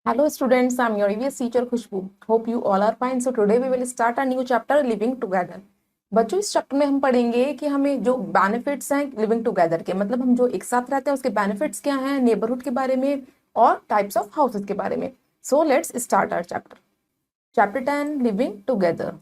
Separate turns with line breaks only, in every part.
Hello students, I'm your EVS teacher Khushbu. Hope you all are fine. So today we will start a new chapter living together. बच्चों इस chapter में हम पढ़ेंगे कि हमें जो बेनिफिट्स हैं लिविंग टुगेदर के, मतलब हम जो एक साथ रहते हैं उसके बेनिफिट्स क्या हैं, नेबरहुड के बारे में और टाइप्स ऑफ हाउसेस के बारे में. So let's start our chapter. Chapter 10 living together.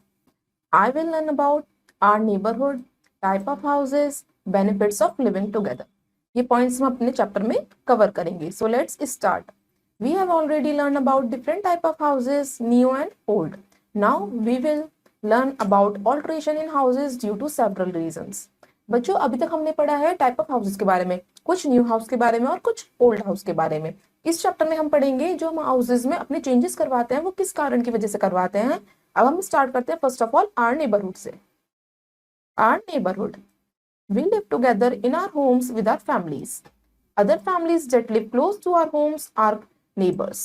I will learn about our neighborhood, type of houses, benefits of living together. ये पॉइंट्स हम अपने चैप्टर में कवर करेंगे. So let's start. We have already learned about different type of houses, new and old. Now we will learn about alteration in houses due to several reasons. बच्चों अभी तक हमने पढ़ा है टाइप ऑफ हाउसेस के बारे में, कुछ न्यू हाउस के बारे में और कुछ ओल्ड हाउस के बारे में. इस चैप्टर में हम पढ़ेंगे जो हम हाउसेस में अपने चेंजेस करवाते हैं वो किस कारण की वजह से करवाते हैं. अब हम स्टार्ट करते हैं first of all our neighbourhood से. Our neighbourhood. We live together in our homes with our families. Other families that live close to our homes are neighbors.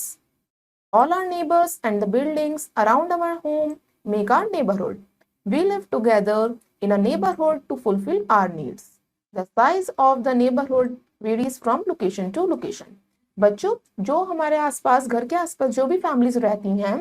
All our neighbors and the buildings around our home make our neighborhood. We live together in a neighborhood to fulfill our needs. The size of the neighborhood varies from location to location. बच्चों जो हमारे आसपास घर के आसपास जो भी families रहती हैं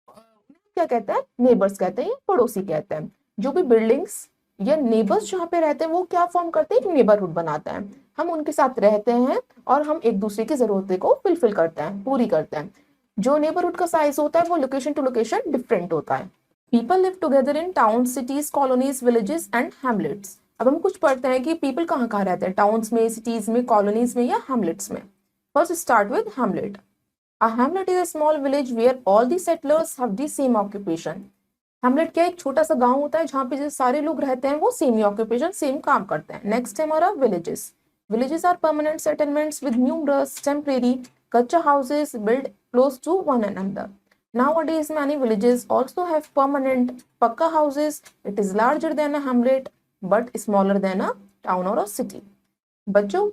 क्या कहते हैं, नेबर्स कहते हैं, पड़ोसी कहते हैं. जो भी बिल्डिंग्स या नेबर्स जहाँ पे रहते हैं वो क्या फॉर्म करते हैं, एक नेबरहुड बनाते हैं. हम उनके साथ रहते हैं और हम एक दूसरे की जरूरतें को फुलफिल करते हैं, पूरी करते हैं. जो नेबरहुड का साइज होता है वो लोकेशन टू लोकेशन डिफरेंट होता है. People live together in town, cities, colonies, villages and Hamlet's. अब हम कुछ पढ़ते हैं कि पीपल कहाँ कहाँ रहते हैं, टाउन्स में, सिटीज में, कॉलोनीज में या हैमलेट्स में. First start with Hamlet. A hamlet is a small village where all the settlers have the same occupation. Hamlet क्या, एक छोटा सा गांव होता है जहाँ पे जो सारे लोग रहते हैं वो सेम ही ऑक्यूपेशन, सेम काम करते हैं. नेक्स्ट है हमारा villages. Villages are permanent settlements with numerous temporary kutcha houses built close to one another. Nowadays many villages also have permanent pakka houses. It is larger than a hamlet but smaller than a town or a city. बच्चों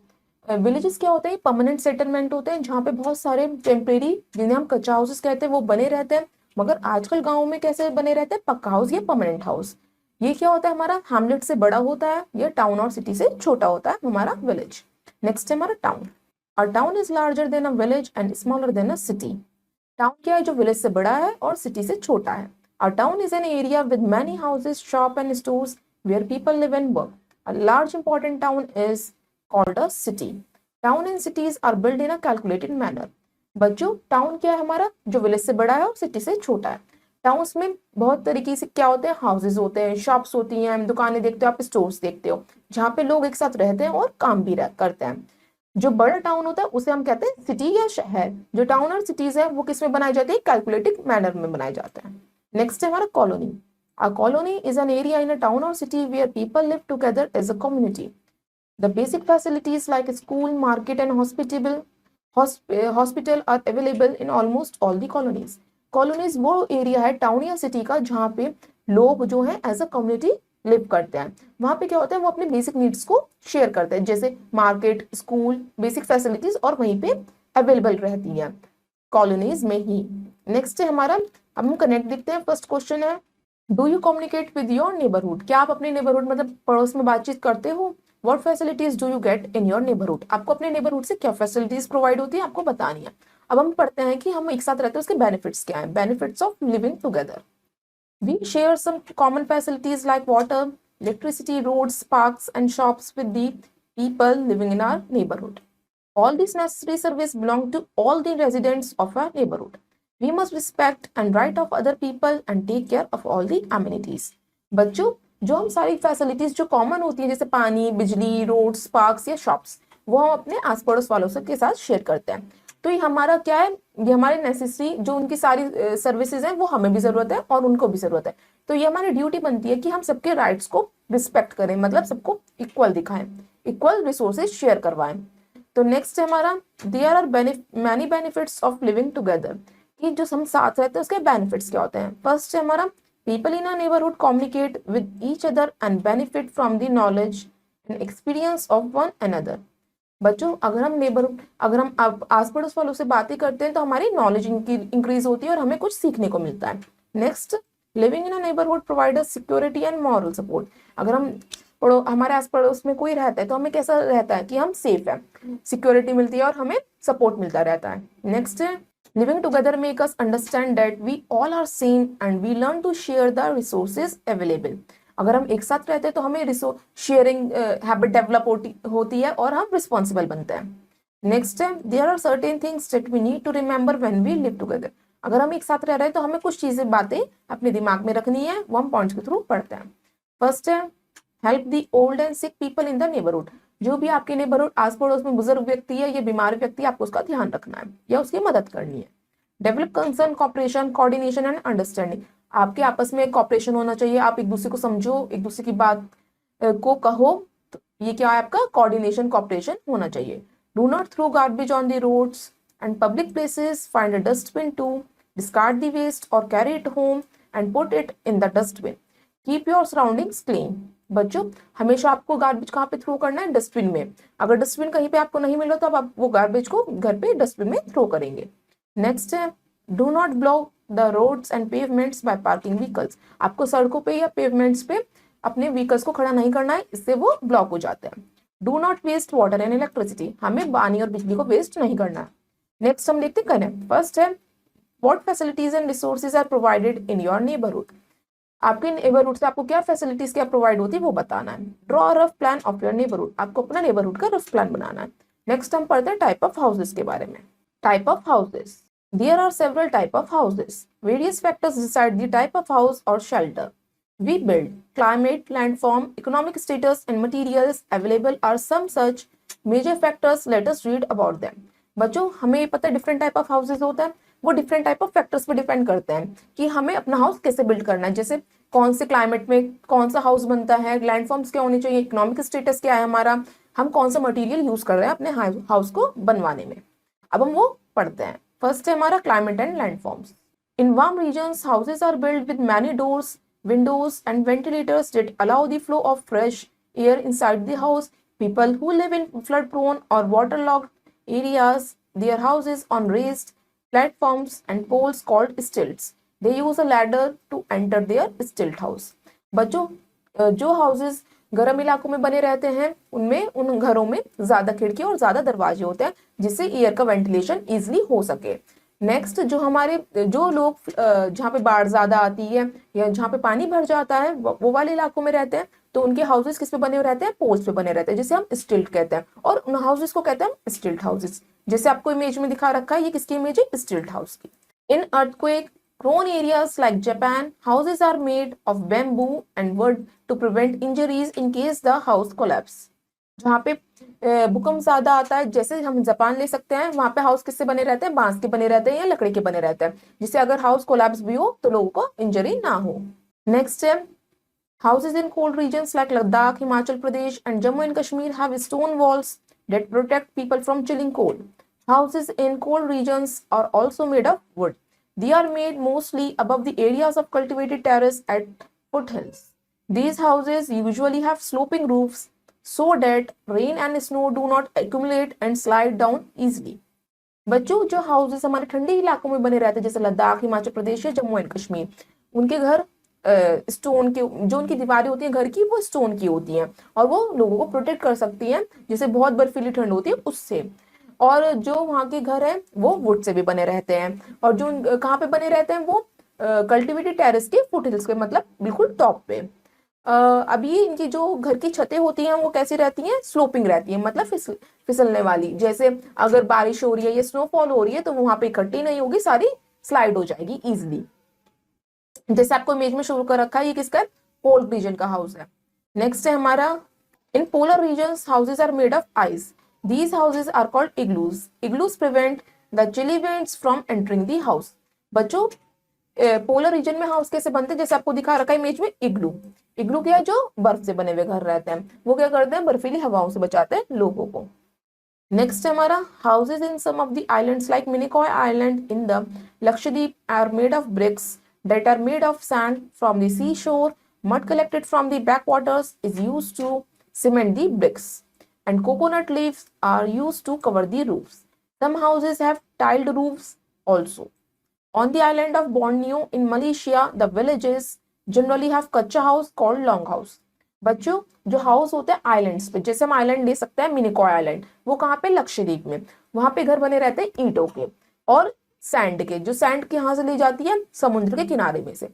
villages क्या होते हैं, permanent settlement होते हैं जहाँ पे बहुत सारे टेम्परेरी, जिन्हें हम कच्चा हाउसेस कहते हैं, वो बने रहते हैं. मगर आजकल गाँव में कैसे बने रहते हैं, पक्का हाउस या परमानेंट हाउस. ये क्या होता है, हमारा हैमलेट से बड़ा होता है, या टाउन और सिटी से छोटा होता है हमारा विलेज. नेक्स्ट है हमारा town. A town is larger than a village and smaller than a city. Town क्या है, जो विलेज से बड़ा है और सिटी से छोटा है. A town is an area with many houses, shop and stores where people live and work. A large important town is called a city. Town and cities are built in a calculated manner. बच्चों town क्या है हमारा, जो village से बड़ा है और city से छोटा है. टाउन्स में बहुत तरीके से क्या होते हैं, हाउसेज होते हैं, शॉप्स होती हैं, दुकानें देखते हो आप, स्टोर्स देखते हो, जहाँ पे लोग एक साथ रहते हैं और काम भी करते हैं. जो बड़ा टाउन होता है उसे हम कहते हैं सिटी या शहर. जो टाउन और सिटीज है वो किस में बनाई जाती है, कैलकुलेटेड मैनर में बनाए जाते हैं. नेक्स्ट है हमारा colony. A colony is an area in a town और city where people live together as a community. The basic facilities like school, market and hospital are available in almost all the colonies. Colonies वो area है town या city का जहाँ पे लोग जो है एज अ कम्युनिटी लिव करते हैं. वहाँ पे क्या होता है, वो अपने बेसिक नीड्स को शेयर करते हैं, जैसे मार्केट, स्कूल, बेसिक फैसिलिटीज और वहीं पे अवेलेबल रहती हैं कॉलोनीज में ही. नेक्स्ट है हमारा, अब हम कनेक्ट देखते हैं. फर्स्ट क्वेश्चन है, do you communicate with your neighbourhood. क्या आप अपने नेबरहुड मतलब पड़ोस में बातचीत करते हो. What facilities do you get in your neighborhood? आपको अपने नेबरहुड से क्या फैसिलिटीज प्रोवाइड होती है आपको बतानी है. अब हम पढ़ते हैं कि हम एक साथ रहते हैं उसके बेनिफिट्स क्या हैं. Benefits of living together. We share some common facilities like water, electricity, roads, parks and shops with the people living in our neighborhood. All these necessary services belong to all the residents of our neighborhood. We must respect and right of other people and take care of all the amenities. बच्चों जो हम सारी facilities जो common होती हैं जैसे पानी, बिजली, रोड्स, पार्क्स या शॉप्स, वो हम अपने आस पड़ोस वालों से के साथ शेयर करते हैं. तो ये हमारा क्या है, ये हमारे नेसेसरी जो उनकी सारी सर्विसेज हैं वो हमें भी जरूरत है और उनको भी जरूरत है. तो ये हमारी ड्यूटी बनती है कि हम सबके राइट्स को रिस्पेक्ट करें, मतलब सबको इक्वल दिखाएं, इक्वल रिसोर्सेज शेयर करवाएं. तो नेक्स्ट है हमारा, there are many benefits of living together. कि जो हम साथ रहते हैं उसके बेनिफिट्स क्या होते हैं. फर्स्ट है हमारा, people in a neighborhood communicate with each other and benefit from the knowledge and experience of one another. बच्चों अगर हम आस पड़ोस वालों से बातें करते हैं तो हमारी नॉलेज इंक्रीज होती है और हमें कुछ सीखने को मिलता है. Next, living in a neighbourhood provide security and moral support. अगर हम हमारे आस पड़ोस में कोई रहता है तो हमें कैसा रहता है कि हम सेफ है, सिक्योरिटी मिलती है और हमें सपोर्ट मिलता रहता है. नेक्स्ट है, Living together make us understand that we all are same and we learn to share the resources available. अगर हम एक साथ रहते हैं तो हमें शेयरिंग हैबिट डेवलप होती है और हम रिस्पॉन्सिबल बनते हैं. नेक्स्ट है, there are certain things that we need to remember when we live together. अगर हम एक साथ रह रहे हैं तो हमें कुछ चीजें बातें अपने दिमाग में रखनी है, वो हम पॉइंट्स के थ्रू पढ़ते हैं. फर्स्ट है, help the old and sick people in the neighbourhood. जो भी आपके नेबरहुड आस पड़ोस में बुजुर्ग व्यक्ति है या बीमार व्यक्ति है, आपको उसका ध्यान रखना है या उसकी मदद करनी है. Develop concern, cooperation, coordination and understanding. आपके आपस में कॉपरेशन होना चाहिए, आप एक दूसरे को समझो, एक दूसरे की बात को कहो. तो ये क्या है आपका कोऑर्डिनेशन, कॉपरेशन होना चाहिए. Do not throw garbage on the roads and public places. Find a dustbin to discard the waste और carry it home and put it in the dustbin. Keep your surroundings clean. बच्चों, हमेशा आपको garbage कहाँ पे throw करना है? Dustbin में. अगर डस्टबिन कहीं पे आपको नहीं मिल रहा तो आप वो गार्बेज को घर पे डस्टबिन में थ्रो करेंगे. नेक्स्ट है, do not block the roads and pavements by parking vehicles. आपको सड़कों पे या पेवमेंट्स पे अपने व्हीकल्स को खड़ा नहीं करना है, इससे वो ब्लॉक हो जाते हैं. Do not waste water and electricity. हमें पानी और बिजली को वेस्ट नहीं करना है. नेक्स्ट हम देखते हैं. फर्स्ट है, what facilities and resources are provided in your neighbourhood. आपके नेबरहुड से आपको क्या फैसिलिटीज क्या प्रोवाइड होती है वो बताना है. Draw a rough plan of your neighbourhood. आपको अपना नेबरहुड का रफ प्लान बनाना है. नेक्स्ट हम पढ़ते हैं टाइप ऑफ हाउसेस के बारे में. Type of houses. There are several type of houses. Various factors decide the type of house or shelter we build. Climate, landform, economic status and materials available are some such major factors. Let us read about them. बच्चों, हमें पता है different type of houses होता है, वो different type of factors पे depend करते हैं कि हमें अपना हाउस कैसे बिल्ड करना है. जैसे कौन से क्लाइमेट में कौन सा हाउस बनता है, लैंडफॉर्म्स क्या होनी चाहिए, इकोनॉमिक स्टेटस क्या है हमारा, हम कौन सा मटेरियल यूज कर रहे हैं अपने हाउस को बनवाने में. अब हम वो पढ़ते हैं. फर्स्ट है हमारा climate and landforms. In warm regions houses are build with many doors, windows and ventilators that allow the flow of fresh air inside the house. People who live in flood-prone or waterlogged areas, their houses on raised platforms and poles called stilts. They use a ladder to enter their stilt house. बच्चों, जो houses गर्म इलाकों में बने रहते हैं उनमें उन घरों में ज्यादा खिड़की और ज्यादा दरवाजे होते हैं जिससे एयर का वेंटिलेशन इजिली हो सके. नेक्स्ट, जो लोग जहाँ पे बाढ़ ज्यादा आती है या जहाँ पे पानी भर जाता है वो वाले इलाकों में रहते हैं तो उनके हाउसेस किस पे बने हुए रहते हैं? पोल्स पे बने रहते हैं, जिसे हम स्टिल्ट कहते हैं. और उन हाउसेस को कहते हैं हम स्टिल्ट हाउसेस. जैसे आपको इमेज में दिखा रखा है, ये किसकी इमेज है? स्टिल्ट हाउस की. इन earthquake prone areas like Japan, houses are made of bamboo and wood to prevent injuries in case the house collapse. जहाँ पे भूकंप ज्यादा आता है, जैसे हम जापान ले सकते हैं, वहां पे हाउस किससे बने रहते हैं? बांस के बने रहते हैं या लकड़ी के बने रहते हैं, जिससे अगर हाउस कोलैप्स भी हो तो लोगों को इंजरी ना हो. नेक्स्ट है, houses in cold regions like Ladakh, Himachal Pradesh and Jammu and Kashmir have stone walls that protect people from chilling cold. Houses in cold regions are also made of wood. They are made mostly above the areas of cultivated terrace at foothills. These houses usually have sloping roofs so that rain and snow do not accumulate and slide down easily. बच्चों, जो houses हमारे ठंडे इलाकों में बने रहते हैं जैसे लद्दाख, हिमाचल प्रदेश या जम्मू एंड कश्मीर, उनके घर स्टोन के, जो उनकी दीवारें होती हैं घर की, वो स्टोन की होती हैं और वो लोगों को प्रोटेक्ट कर सकती हैं जैसे बहुत बर्फीली ठंड होती है उससे. और जो वहाँ के घर हैं वो वुड से भी बने रहते हैं. और जो कहाँ पे बने रहते हैं? वो कल्टिवेटेड टेरेस के फुट हिल्स के, मतलब बिल्कुल टॉप पे. अभी इनकी जो घर की छतें होती हैं वो कैसी रहती हैं? स्लोपिंग रहती हैं, मतलब फिसलने वाली. जैसे अगर बारिश हो रही है या स्नोफॉल हो रही है तो वहां पे इकट्ठी नहीं होगी, सारी स्लाइड हो जाएगी इजिली. जैसे आपको इमेज में शुरू कर रखा है, ये किसका? पोल रीजन का हाउस है. नेक्स्ट है हमारा, in polar regions houses are made of ice. These houses are called igloos. Igloos prevent the chilly winds from entering the house. बच्चों, पोलर रीजन में हाउस कैसे बनते हैं? जैसे आपको दिखा रखा है इमेज में, इग्लू. इग्लू क्या है? जो बर्फ से बने हुए घर रहते हैं, वो क्या करते हैं? बर्फीली हवाओं से बचाते हैं लोगों को. नेक्स्ट है हमारा, houses in some of the islands like Minicoy island in the Lakshadweep are made of bricks that are made of sand from the seashore. Mud collected from the backwaters is used to cement the bricks, and coconut leaves are used to cover the roofs. Some houses have tiled roofs also. On the island of Borneo in Malaysia, the villages generally have कच्चा house called long house. बच्चों, जो house होते हैं islands पे, जैसे हम island ले सकते हैं मिनिकॉय आइलैंड, वो कहाँ पे? लक्षद्वीप में. वहां पे घर बने रहते हैं ईंटों के. और सैंड के, जो सैंड कहाँ से ली जाती है, समुद्र के किनारे में से।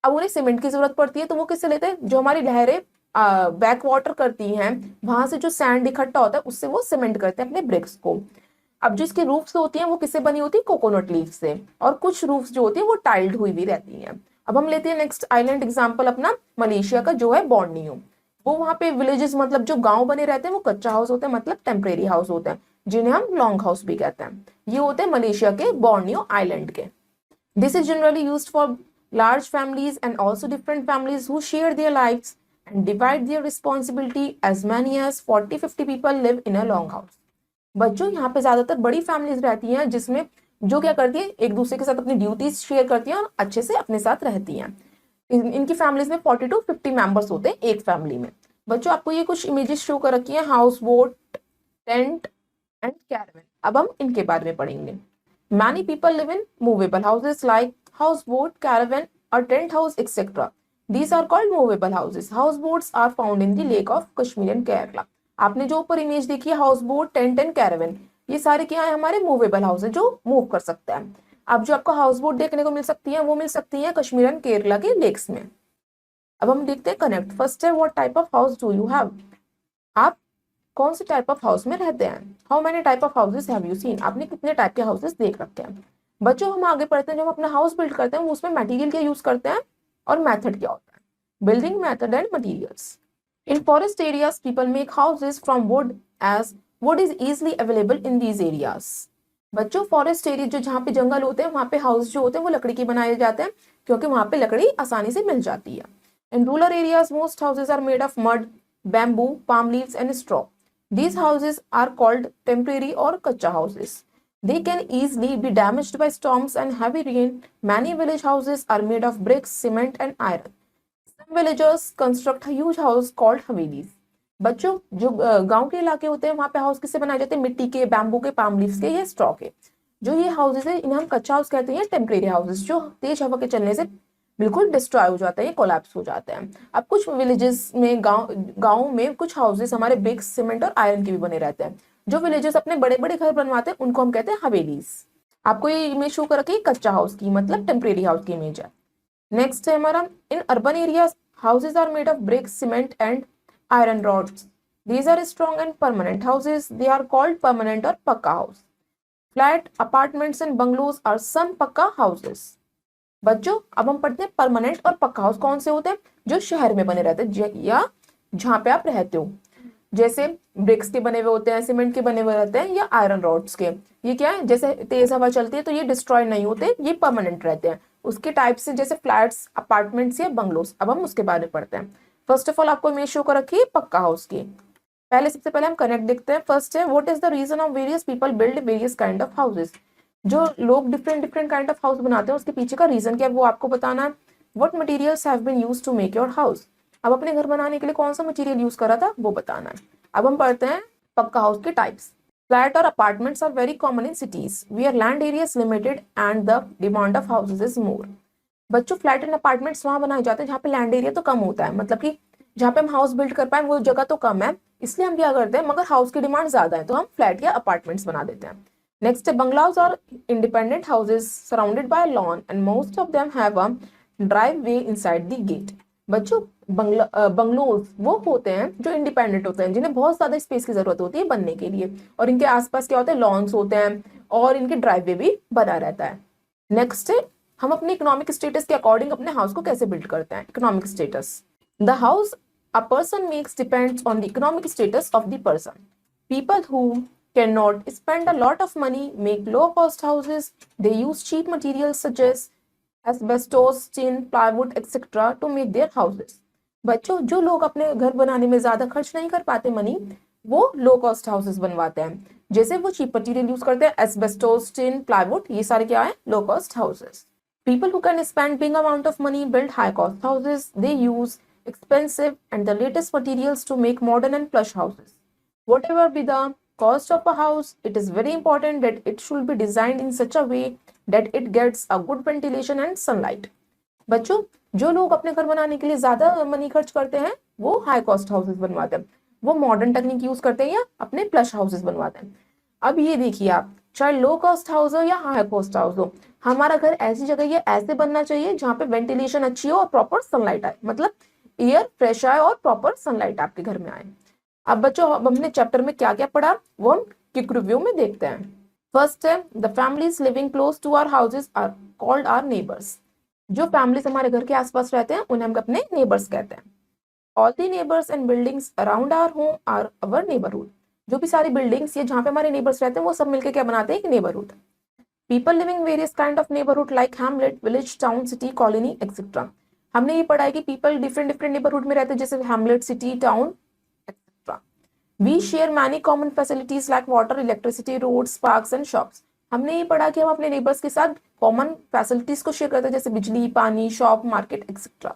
अब उन्हें सीमेंट की जरूरत पड़ती है तो वो किससे लेते हैं, जो हमारी लहरें बैक वाटर करती हैं, वहां से जो सैंड इकट्ठा होता है उससे वो सीमेंट करते हैं अपने ब्रिक्स को। अब जो इसकी रूफ्स होती हैं वो किससे बनी होती है, कोकोनट लीफ से, और कुछ रूफ्स जो होती है वो टाइल्ड हुई भी रहती हैं। अब हम लेते हैं नेक्स्ट आइलैंड एग्जांपल अपना मलेशिया का, जो है बोर्नियो। वो वहां पे विलेजेस मतलब जो गांव बने रहते हैं वो कच्चा हाउस होते हैं, मतलब टेम्परेरी हाउस होते हैं, जिन्हें हम लॉन्ग हाउस भी कहते हैं। ये होते हैं मलेशिया के बोर्नियो आइलैंड के। This is generally used for large families and also different families who share their lives and divide their responsibility. As many as 40-50 people live in a long house. बच्चों यहाँ पे ज्यादातर बड़ी families रहती हैं जिसमें जो क्या करती है, एक दूसरे के साथ अपनी ड्यूटीज शेयर करती हैं और अच्छे से अपने साथ रहती हैं। इनकी फैमिलीज में 40 to 50 मेंबर्स होते हैं एक फैमिली में। बच्चों आपको ये कुछ इमेजेस शो कर रखी हैं, house boat, tent and caravan. अब हम इनके बारे में पढ़ेंगे। Many people live in movable houses like houseboat, caravan, or tent house, etc. These are called movable houses. Houseboats are found in the lake of Kashmir and Kerala. आपने जो ऊपर image देखी है, house boat, tent and caravan, ये सारे क्या है, हमारे मूवेबल हाउस है जो मूव कर सकते हैं। अब जो आपको हाउस बोट देखने को मिल सकती है वो मिल सकती है कश्मीर एंड केरला के लेक्स में। अब हम देखते हैं कनेक्ट। फर्स्ट है, what type of house do you have, आप कौन से टाइप ऑफ हाउस में रहते हैं। How many type of houses have you seen, आपने कितने टाइप के हाउसेस देख रखे हैं। बच्चों हम आगे पढ़ते हैं, जब हम अपना हाउस बिल्ड करते हैं उसमें मटेरियल क्या यूज करते हैं और मेथड क्या होता है। Building method and materials. In forest areas people make houses from wood as wood is easily available in these areas. बच्चों फॉरेस्ट एरिया जो जहाँ पे जंगल होते हैं वहाँ पे हाउस जो होते हैं वो लकड़ी के बनाए जाते हैं, क्योंकि वहाँ पे लकड़ी आसानी से मिल जाती है। In rural areas most houses are made of mud, bamboo, palm leaves and straw. These houses are called temporary or kacha houses. They can easily be damaged by storms and heavy rain. Many village houses are made of bricks, cement and iron. Some villagers construct a huge house called havelis. बच्चों जो गांव के इलाके होते हैं वहां पे house किससे बनाए जाते हैं, मिट्टी के, बैम्बू के, पाम लीव्स के या स्ट्रॉ के। जो ये हाउसेज है इन्हें हम कच्चा हाउस कहते हैं, टेम्परेरी हाउसेज, जो तेज हवा के चलने से बिल्कुल डिस्ट्रॉय हो जाता है, कोलैप्स हो जाता है। अब कुछ विलेजेस में, गाँव में कुछ हाउसेस हमारे ब्रिक्स, सीमेंट और आयरन के भी बने रहते हैं। जो विलेजेस अपने बड़े बड़े घर बनवाते हैं उनको हम कहते हैं हवेलीज। आपको ये इमेज शो कर रखी है कच्चा हाउस की, मतलब टेम्परेरी हाउस की इमेज है। नेक्स्ट है हमारा, in urban areas houses are made of bricks, cement and iron rods. These are strong and permanent houses, they are called permanent और pucca house. Flat, apartments and bungalows are some pucca houses. बच्चों अब हम पढ़ते हैं permanent और pucca house कौन से होते हैं, जो शहर में बने रहते हैं या जहां पे आप रहते हो। जैसे ब्रिक्स के बने हुए होते हैं, सीमेंट के बने हुए रहते हैं या आयरन रॉड्स के। ये क्या है, जैसे तेज हवा चलती है तो ये डिस्ट्रॉय नहीं होते, ये परमानेंट रहते हैं। उसके टाइप से जैसे फ्लैट्स, अपार्टमेंट्स या बंगलोज। अब हम उसके बारे में पढ़ते हैं। फर्स्ट ऑफ ऑल आपको इमेज शो कर रखी है पक्का हाउस की। पहले सबसे पहले हम कनेक्ट देखते हैं। फर्स्ट है, what is the reason of various people build various kind of houses. जो लोग different different kind of house बनाते हैं उसके पीछे का रीजन क्या है वो आपको बताना है। What materials have been used to make your house, अब अपने घर बनाने के लिए कौन सा मटेरियल यूज करा था वो बताना है। अब हम पढ़ते हैं पक्का हाउस के टाइप्स। फ्लैट और apartments are very common in cities where land area is limited and the demand of houses is more. बच्चों फ्लैट एंड अपार्टमेंट्स वहां बनाए जाते हैं जहाँ पे लैंड एरिया तो कम होता है, मतलब कि जहाँ पे हम हाउस बिल्ड कर पाए वो जगह तो कम है, इसलिए हम क्या करते हैं, मगर हाउस की डिमांड ज्यादा है तो हम फ्लैट या अपार्टमेंट्स बना देते हैं। Next, bungalows are independent houses surrounded by a lawn and most of them have a driveway inside the gate. बच्चों बंगलोज वो होते हैं जो इंडिपेंडेंट होते हैं, जिन्हें बहुत ज्यादा स्पेस की जरूरत होती है बनने के लिए, और इनके आसपास क्या होते हैं, लॉन्स होते हैं और इनके ड्राइववे भी बना रहता है। नेक्स्ट है, हम अपने इकोनॉमिक स्टेटस के अकॉर्डिंग अपने हाउस को कैसे बिल्ड करते हैं। Economic status, the house a person makes depends on the economic status of the person. People who cannot spend a lot of money make low cost houses. They use cheap materials such as asbestos, tin, plywood, etc. to make their houses. बच्चों जो लोग अपने घर बनाने में ज्यादा खर्च नहीं कर पाते मनी, वो लो कॉस्ट हाउसेस बनवाते हैं। जैसे वो चीप मटेरियल यूज करते हैं, एस्बेस्टोस, टिन, प्लाईवुड, ये सारे क्या है, low cost houses. People who can spend big amount of money build high cost houses. They use expensive and the latest materials to make modern and plush houses. Whatever be the cost of a house, it is very important that it should be designed in such a way that it gets a good ventilation and sunlight. बच्चों जो लोग अपने घर बनाने के लिए ज्यादा money खर्च करते हैं वो हाई कॉस्ट हाउसेस बनवाते हैं, वो मॉडर्न टेक्निक यूज करते हैं या अपने प्लश हाउसेस बनवाते हैं। अब ये देखिए आप चाहे लो कॉस्ट हाउस हो या हाई कॉस्ट हाउस हो, हमारा घर ऐसी जगह ये ऐसे बनना चाहिए जहाँ पे वेंटिलेशन अच्छी हो और प्रॉपर सनलाइट आए, मतलब एयर फ्रेश आए और प्रॉपर सनलाइट आपके घर में आए। अब बच्चों, अब हमने चैप्टर में क्या क्या पढ़ा वो हम क्विक रिव्यू में देखते हैं। फर्स्ट है, the families living close to our houses are called our neighbours. जो फैमिलीज हमारे घर के आसपास रहते हैं उन्हें हम अपने नेबर्स कहते हैं। All the neighbours and buildings around our home are our neighbourhood. जो भी सारी बिल्डिंग्स या जहाँ पे हमारे नेबर्स रहते हैं वो सब मिलकर क्या बनाते हैं, एक neighbourhood. People living various kind of neighbourhood like Hamlet, village, town, city, colony etcetera. हमने ये पढ़ा है कि पीपल डिफरेंट डिफरेंट नेबरहुड में रहते हैं, जैसे hamlet, city, town etcetera. We share many common facilities like water, electricity, roads, parks and shops. हमने ये पढ़ा कि हम अपने नेबर्स के साथ कॉमन फैसिलिटीज को शेयर करते हैं, जैसे बिजली, पानी, shop, market etcetera.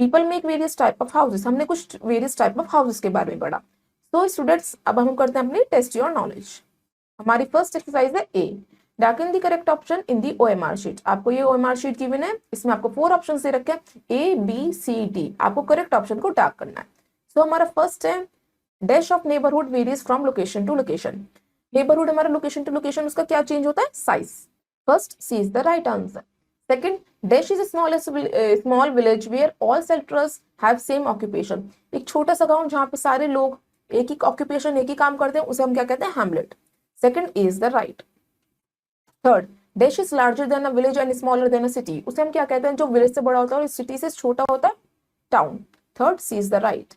People make various type of houses. हमने कुछ वेरियस टाइप ऑफ हाउसेस के बारे में पढ़ा। तो स्टूडेंट्स, अब हम करते हैं अपनी टेस्ट योर नॉलेज। हमारी फर्स्ट एक्सरसाइज है A, dark in the correct option in the OMR sheet. आपको ये ओएमआर शीट गिवन है, इसमें आपको 4 ऑप्शन दे रखे हैं, ए बी सी डी। आपको करेक्ट ऑप्शन को डार्क करना है। सो हमारा फर्स्ट है, dash of neighbourhood varies from location to location. Neighbourhood हमारा लोकेशन टू लोकेशन उसका क्या चेंज होता है, size. First C is the right answer. Second, dash is small village where all settlers have same occupation. एक छोटा सा गांव जहाँ पे सारे लोग एक ही ऑक्यूपेशन, एक ही काम करते हैं, उसे हम क्या कहते हैं, Hamlet. Second is the right. Third, dash is larger than a village and smaller than a city. उसे हम क्या कहते हैं, जो विलेज से बड़ा होता है और सिटी से छोटा होता है, town. Third C is the right.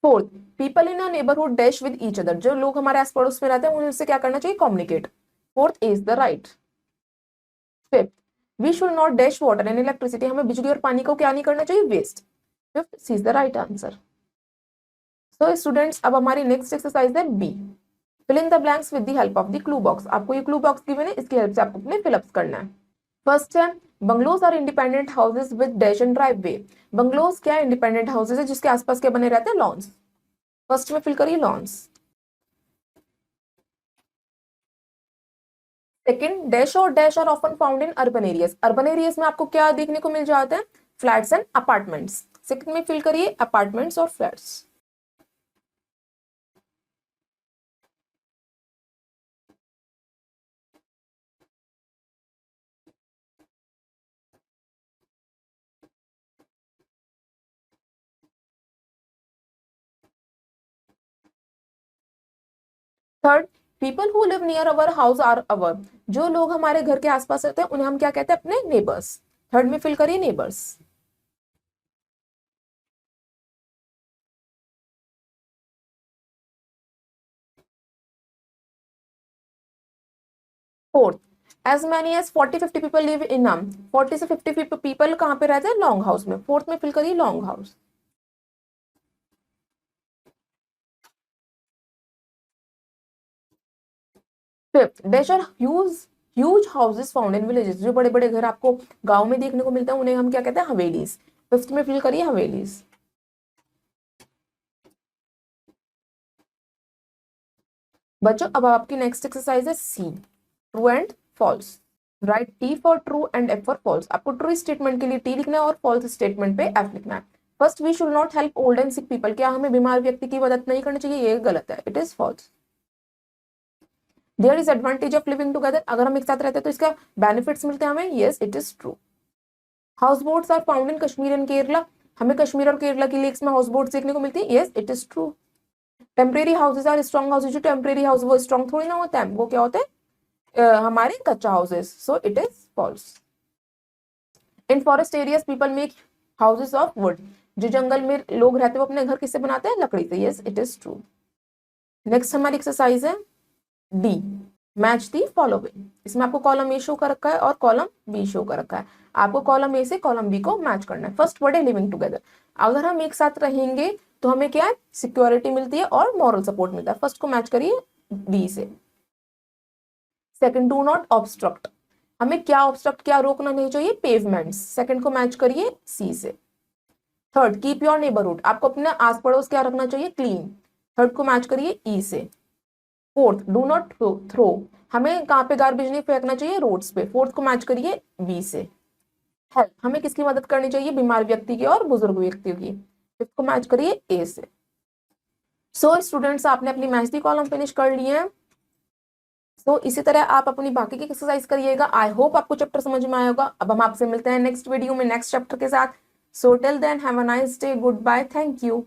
Fourth, people in a neighbourhood dash with each other. जो लोग हमारे आस पड़ोस में रहते हैं उनसे क्या करना चाहिए, communicate. Fourth is the right. Fifth, we should not dash water and electricity. हमें बिजली और पानी को क्या नहीं करना चाहिए, waste. Fifth C is the right answer. So students, अब हमारी नेक्स्ट एक्सरसाइज है B, fill in the blanks with the help of the clue box. आपको ये क्लू बॉक्स गिवन है, इसकी हेल्प से आपको अपने फिलअप्स करना है। फर्स्ट है, bungalows are independent houses with dash and driveway. Bungalows क्या इंडिपेंडेंट हाउसेज है जिसके आसपास क्या बने रहते हैं, लॉन्स। फर्स्ट में फिल करिए लॉन्स। सेकंड, डैश और dash are often found in urban areas. Urban areas में आपको क्या देखने को मिल जाता है, फ्लैट्स एंड अपार्टमेंट्स। सेकंड में फिल करिए अपार्टमेंट्स और flats. Third, people who live near our house are our. जो लोग हमारे घर के आसपास रहते हैं उन्हें हम क्या कहते हैं, अपने नेबर्स। थर्ड में फिल करिए neighbours. Fourth, as many as 40-50 people live in 40 से 50 पीपल कहाँ पे रहते हैं, लॉन्ग हाउस में। फोर्थ में फिल करिए long house. Fifth, dash are huge houses found in villages. जो बड़े बड़े घर आपको गांव में देखने को मिलते हैं उन्हें हम क्या कहते हैं, हवेलीज। फिफ्थ में फिल करिए हवेलीज। बच्चों, अब आपकी नेक्स्ट एक्सरसाइज है C, true and false. Write T for true and F for false. आपको ट्रू स्टेटमेंट के लिए टी लिखना है और फॉल्स स्टेटमेंट पे एफ लिखना है। First, we should not help old and sick people. क्या हमें बीमार व्यक्ति की मदद नहीं करनी चाहिए, ये गलत है, it is false. There is advantage of living together. अगर हम एक साथ रहते हैं तो इसका बेनिफिट्स मिलते हैं हमें, yes it is true. House boats are found in Kashmir and Kerala. हमें कश्मीर और केरला की लेक्स में हाउस बोट्स देखने को मिलती है, yes it is true. Temporary houses are strong houses. जो टेम्परेरी हाउस वो स्ट्रॉन्ग थोड़ी ना होता है, वो क्या होते हैं, हमारे कच्चा houses. So it is false. In forest areas people make houses of wood. जो जंगल में लोग रहते हैं वो अपने घर किससे बनाते हैं, लकड़ी से, yes it is true. Next हमारी एक्सरसाइज है डी, मैच दी फॉलोइंग। इसमें आपको कॉलम ए शो कर रखा है और कॉलम बी शो कर रखा है। आपको कॉलम ए से कॉलम बी को मैच करना है। फर्स्ट वर्ड है लिविंग टुगेदर। अगर हम एक साथ रहेंगे तो हमें क्या है, सिक्योरिटी मिलती है और मॉरल सपोर्ट मिलता है। फर्स्ट को मैच करिए बी से। Second, do not obstruct. हमें क्या ऑब्स्ट्रक्ट, क्या रोकना नहीं चाहिए, पेवमेंट्स। सेकंड को मैच करिए सी से। Third, keep your neighbourhood. आपको अपने आस पड़ोस क्या रखना चाहिए, क्लीन। थर्ड को मैच करिए ई से। Fourth, do not throw. हमें कहाँ पे गार्बेज नहीं फेंकना चाहिए, रोड्स पे। फोर्थ को मैच करिए बी से। हेल्प, हमें किसकी मदद करनी चाहिए, बीमार व्यक्ति की और बुजुर्ग व्यक्ति की। फिफ्थ को मैच करिए ए से। सो स्टूडेंट्स, आपने अपनी मैच दी कॉलम फिनिश कर लिए हैं। तो इसी तरह आप अपनी बाकी की एक्सरसाइज करिएगा। आई होप आपको चैप्टर समझ में आया होगा। अब हम आपसे मिलते हैं नेक्स्ट वीडियो में नेक्स्ट चैप्टर के साथ। So till then have a nice day, goodbye, thank you.